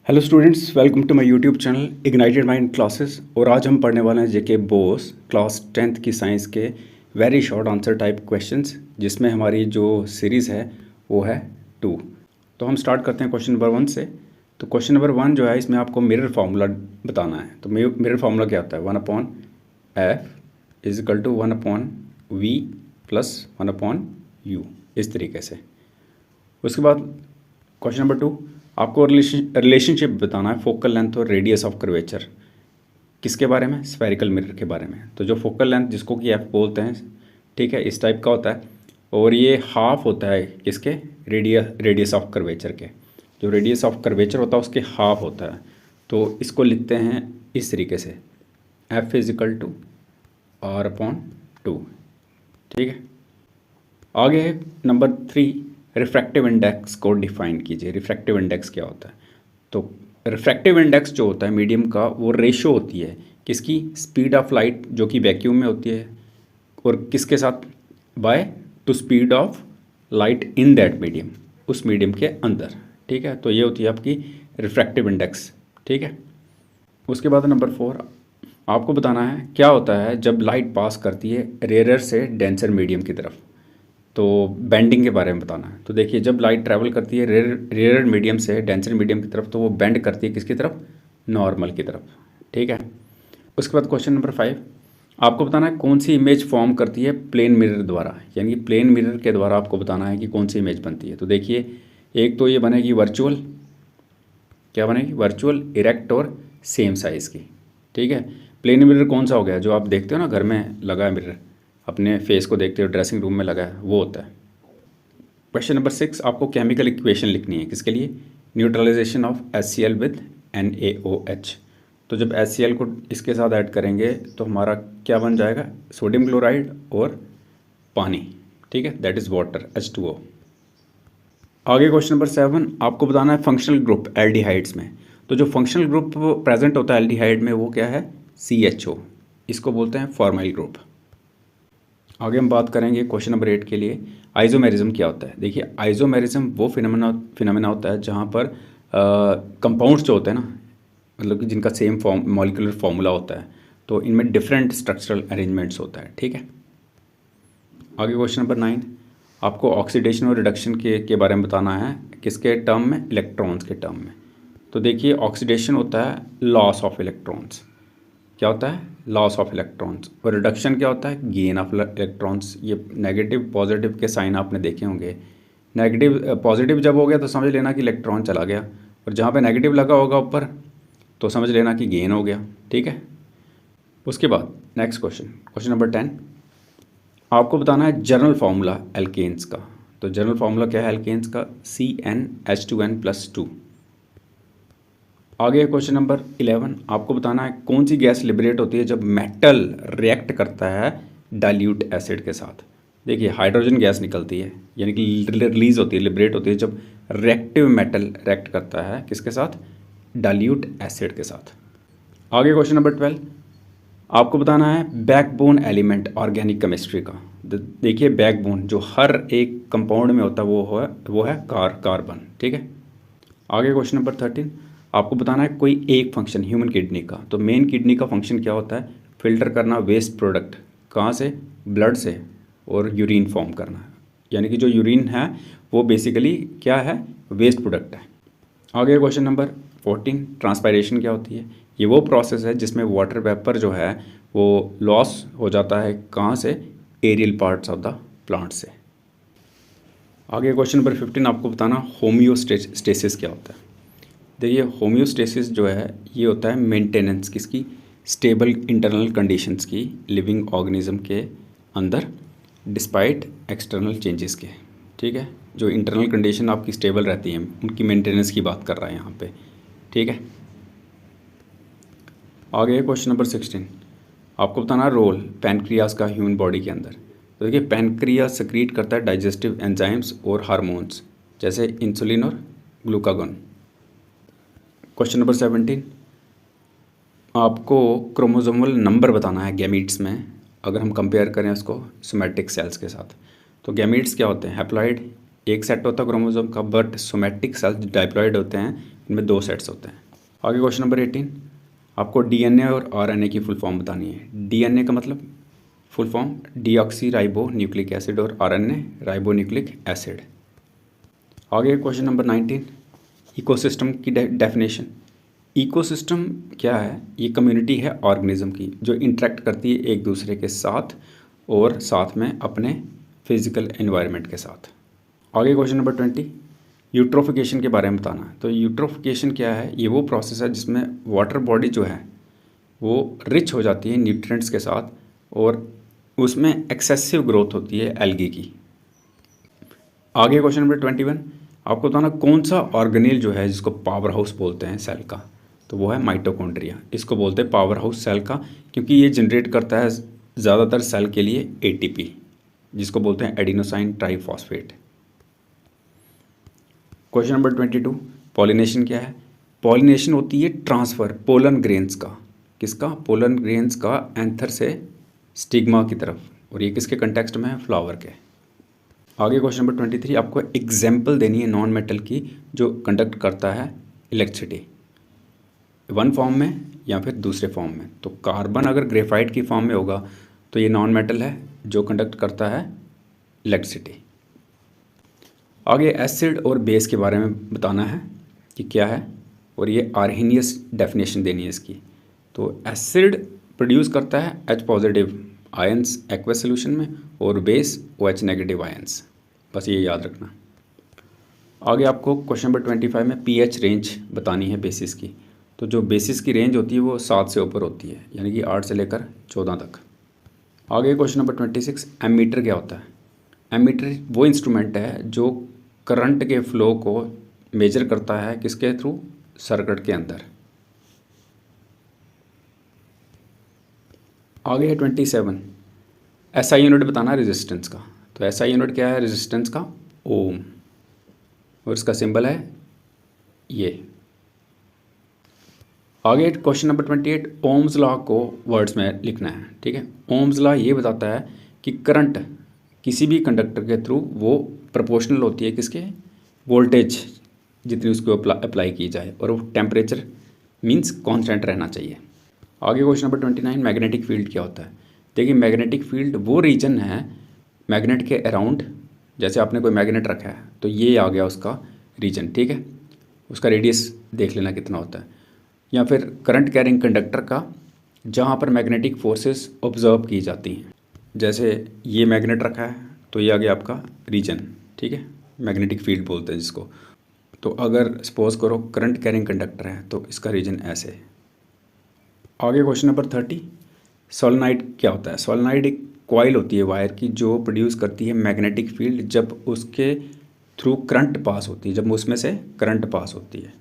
Hello students, welcome to my YouTube channel ignited mind classes. और आज हम पढ़ने वाले हैं जेके बोस क्लास 10th की साइंस के very short answer type questions, जिसमें हमारी जो सीरीज़ है वो है 2। तो हम स्टार्ट करते हैं क्वेश्चन नंबर 1 से। तो क्वेश्चन नंबर 1 जो है, इसमें आपको मिरर फार्मूला बताना है। तो मिरर फार्मूला क्या होता है? 1/f = 1/v + 1/u, इस तरीके से। उसके बाद क्वेश्चन नंबर 2, आपको रिलेशनशिप बताना है फोकल लेंथ और रेडियस ऑफ कर्वेचर। किसके बारे में? स्फेरिकल मिरर के बारे में। तो जो फोकल लेंथ, जिसको कि एफ बोलते हैं, ठीक है, इस टाइप का होता है, और ये हाफ होता है किसके? रेडियस ऑफ कर्वेचर के। जो रेडियस ऑफ कर्वेचर होता है उसके हाफ होता है। तो इसको लिखते हैं इस तरीके से, F = R/2। ठीक है। आगे है नंबर 3, रिफ्रैक्टिव इंडेक्स को डिफाइन कीजिए। रिफ्रैक्टिव इंडेक्स क्या होता है? तो रिफ्रैक्टिव इंडेक्स जो होता है मीडियम का, वो रेशो होती है किसकी? स्पीड ऑफ लाइट जो कि वैक्यूम में होती है, और किसके साथ? By two speed of light in that medium, उस मीडियम के अंदर। ठीक है, तो ये होती है आपकी रिफ्रैक्टिव इंडेक्स। ठीक है। उसके बाद नंबर 4, आपको बताना है क्या होता है जब लाइट पास करती है रेयर से डेंसर मीडियम की तरफ। तो बेंडिंग के बारे में बताना है। तो देखिए, जब लाइट ट्रैवल करती है रेयर मीडियम से डेंसर मीडियम की तरफ, तो वो बेंड करती है किसकी तरफ? नॉर्मल की तरफ। ठीक है। उसके बाद क्वेश्चन नंबर 5, आपको बताना है कौन सी इमेज फॉर्म करती है प्लेन मिरर द्वारा। यानी कि प्लेन मिरर के द्वारा आपको बताना है कि कौन सी इमेज बनती है। तो देखिए, एक तो ये बनेगी वर्चुअल, क्या बनेगी? वर्चुअल, इरेक्ट और सेम साइज़ की। ठीक है। प्लेन मिरर कौन सा हो गया? जो आप देखते हो ना, घर में लगा है मिरर, अपने फेस को देखते हो, ड्रेसिंग रूम में लगा है, वो होता है। क्वेश्चन नंबर 6, आपको केमिकल इक्वेशन लिखनी है। किसके लिए? Neutralisation of HCl with NaOH। तो जब HCl को इसके साथ ऐड करेंगे तो हमारा क्या बन जाएगा? सोडियम क्लोराइड और पानी। ठीक है, दैट इज़ वाटर, H2O। आगे क्वेश्चन नंबर 7, आपको बताना है फंक्शनल ग्रुप एल्डिहाइड्स में। तो जो फंक्शनल ग्रुप प्रेजेंट होता है एल्डिहाइड में, वो क्या है? CHO। इसको बोलते हैं फॉर्माइल ग्रुप। आगे हम बात करेंगे क्वेश्चन नंबर 8 के लिए, आइसोमेरिज्म क्या होता है। देखिए, आइसोमेरिज्म वो फिनोमेना होता है जहाँ पर कंपाउंड्स जो होते हैं ना, मतलब कि जिनका सेम मॉलिक्यूलर फॉर्मूला होता है, तो इनमें डिफरेंट स्ट्रक्चरल अरेंजमेंट्स होता है। ठीक है। आगे क्वेश्चन नंबर 9, आपको ऑक्सीडेशन और रिडक्शन के बारे में बताना है। किसके टर्म में? इलेक्ट्रॉन्स के टर्म में। तो देखिए, ऑक्सीडेशन होता है लॉस ऑफ इलेक्ट्रॉन्स। क्या होता है? Loss of electrons. और रिडक्शन क्या होता है? Gain of electrons. ये नेगेटिव पॉजिटिव के साइन आपने देखे होंगे। नेगेटिव पॉजिटिव जब हो गया तो समझ लेना कि इलेक्ट्रॉन चला गया, और जहाँ पे नेगेटिव लगा होगा ऊपर तो समझ लेना कि गेन हो गया। ठीक है। उसके बाद नेक्स्ट क्वेश्चन, क्वेश्चन नंबर 10, आपको बताना है जनरल फार्मूला एल्केन्स का। तो जनरल फार्मूला क्या है एल्केन्स का? CnH2n+2। आगे क्वेश्चन नंबर 11, आपको बताना है कौन सी गैस लिबरेट होती है जब मेटल रिएक्ट करता है डाइल्यूट एसिड के साथ। देखिए, हाइड्रोजन गैस निकलती है, यानी कि रिलीज होती है, लिबरेट होती है जब रिएक्टिव मेटल रिएक्ट करता है किसके साथ? डाइल्यूट एसिड के साथ। आगे क्वेश्चन नंबर 12, आपको बताना है बैकबोन एलिमेंट ऑर्गेनिक केमिस्ट्री का। देखिए, बैकबोन जो हर एक कंपाउंड में होता है वो है कार्बन। ठीक है। आगे क्वेश्चन नंबर 13, आपको बताना है कोई एक फंक्शन ह्यूमन किडनी का। तो मेन किडनी का फंक्शन क्या होता है? फिल्टर करना वेस्ट प्रोडक्ट, कहाँ से? ब्लड से, और यूरिन फॉर्म करना। यानी कि जो यूरिन है वो बेसिकली क्या है? वेस्ट प्रोडक्ट है। आगे क्वेश्चन नंबर 14, ट्रांसपायरेशन क्या होती है? ये वो प्रोसेस है जिसमें वाटर वेपर जो है वो लॉस हो जाता है, कहाँ से? Aerial parts of the plant से। आगे क्वेश्चन नंबर 15, आपको बताना होम्योस्टेसिस क्या होता है। देखिए, होम्योस्टेसिस जो है ये होता है मेंटेनेंस किसकी? स्टेबल इंटरनल कंडीशंस की लिविंग ऑर्गेनिज्म के अंदर, डिस्पाइट एक्सटर्नल चेंजेस के। ठीक है। जो इंटरनल कंडीशन आपकी स्टेबल रहती हैं, उनकी मेंटेनेंस की बात कर रहा है यहाँ पे। ठीक है। आगे क्वेश्चन नंबर 16, आपको बताना रोल पैनक्रियाज का ह्यूमन बॉडी के अंदर। तो देखिए, पैनक्रियाज सेक्रीट करता है डाइजेस्टिव एंजाइम्स और हार्मोन्स, जैसे इंसुलिन और ग्लूकागोन। क्वेश्चन नंबर 17, आपको क्रोमोसोमल नंबर बताना है गैमीट्स में, अगर हम कंपेयर करें उसको सोमैटिक सेल्स के साथ। तो गैमीट्स क्या होते हैं? हैप्लॉइड, एक सेट होता है क्रोमोसोम का, बट सोमैटिक सेल्स डाइप्लॉइड होते हैं, इनमें 2 सेट्स होते हैं। आगे क्वेश्चन नंबर 18, आपको डीएनए और आरएनए की फुल फॉर्म बतानी है। डीएनए का मतलब full form deoxy ribo nucleic acid और आरएनए राइबो न्यूक्लिक एसिड। आगे क्वेश्चन नंबर 19, इकोसिस्टम की डेफिनेशन। इकोसिस्टम क्या है? ये कम्युनिटी है ऑर्गेनिज्म की जो इंटरेक्ट करती है एक दूसरे के साथ और साथ में अपने फिजिकल एनवायरनमेंट के साथ। आगे क्वेश्चन नंबर 20, यूट्रोफिकेशन के बारे में बताना है। तो यूट्रोफिकेशन क्या है? ये वो प्रोसेस है जिसमें वाटर बॉडी जो है वो रिच हो जाती है न्यूट्रिएंट्स के साथ और उसमें एक्सेसिव ग्रोथ होती है एल्गी की। आगे क्वेश्चन नंबर 21, आपको बताना कौन सा ऑर्गेनेल जो है जिसको पावर हाउस बोलते हैं सेल का, तो वो है माइटोकॉन्ड्रिया। इसको बोलते हैं पावर हाउस सेल का क्योंकि ये जनरेट करता है ज़्यादातर सेल के लिए एटीपी, जिसको बोलते हैं adenosine triphosphate. Question number 22, pollination क्या है? पॉलिनेशन होती है ट्रांसफ़र पोलन ग्रेन्स का। किसका? पोलन ग्रेन्स का एंथर से स्टिग्मा की तरफ, और ये किसके कंटेक्स्ट में है? फ्लावर के। आगे क्वेश्चन नंबर 23, आपको एग्जाम्पल देनी है नॉन मेटल की जो कंडक्ट करता है इलेक्ट्रिसिटी, वन फॉर्म में या फिर दूसरे फॉर्म में। तो कार्बन अगर ग्रेफाइट की फॉर्म में होगा तो ये नॉन मेटल है जो कंडक्ट करता है इलेक्ट्रिसिटी। आगे एसिड और बेस के बारे में बताना है कि क्या है, और ये आर्हेनियस डेफिनेशन देनी है इसकी। तो एसिड प्रोड्यूस करता है H positive ions aqueous solution में और बेस OH नेगेटिव आयंस, बस ये याद रखना। आगे आपको क्वेश्चन नंबर 25 में pH रेंज बतानी है बेसिस की। तो जो बेसिस की रेंज होती है वो 7 से ऊपर होती है, यानी कि 8 से लेकर 14 तक। आगे क्वेश्चन नंबर 26, एमीटर क्या होता है? एमीटर वो इंस्ट्रूमेंट है जो करंट के फ्लो को मेजर करता है किसके थ्रू? सर्किट के अंदर। आगे है 27, एसआई यूनिट बताना है रेजिस्टेंस का। तो एसआई यूनिट क्या है रेजिस्टेंस का? ओम, और इसका सिंबल है ये। आगे क्वेश्चन नंबर 28, ओम्स लॉ को वर्ड्स में लिखना है, ठीक है। ओम्स लॉ ये बताता है कि करंट किसी भी कंडक्टर के थ्रू वो प्रोपोर्शनल होती है किसके? वोल्टेज जितनी उसको अप्लाई की जाए, और वो टेम्परेचर मींस कांस्टेंट रहना चाहिए। आगे क्वेश्चन नंबर 29, मैग्नेटिक फील्ड क्या होता है? देखिए मैग्नेटिक फील्ड वो रीजन है मैग्नेट के अराउंड, जैसे आपने कोई मैग्नेट रखा है तो ये आ गया उसका रीजन, ठीक है। उसका रेडियस देख लेना कितना होता है, या फिर करंट कैरिंग कंडक्टर का जहाँ पर मैग्नेटिक फोर्सेस ऑब्जर्व की जाती हैं। जैसे ये मैग्नेट रखा है तो ये आ गया आपका रीजन, ठीक है, मैग्नेटिक फील्ड बोलते हैं जिसको। तो अगर सपोज करो करंट कैरिंग कंडक्टर है तो इसका रीजन ऐसे है। आगे क्वेश्चन नंबर 30, सोलेनॉइड क्या होता है? सोलेनॉइड एक कॉइल होती है वायर की जो प्रोड्यूस करती है मैग्नेटिक फील्ड जब उसके थ्रू करंट पास होती है, जब उसमें से करंट पास होती है।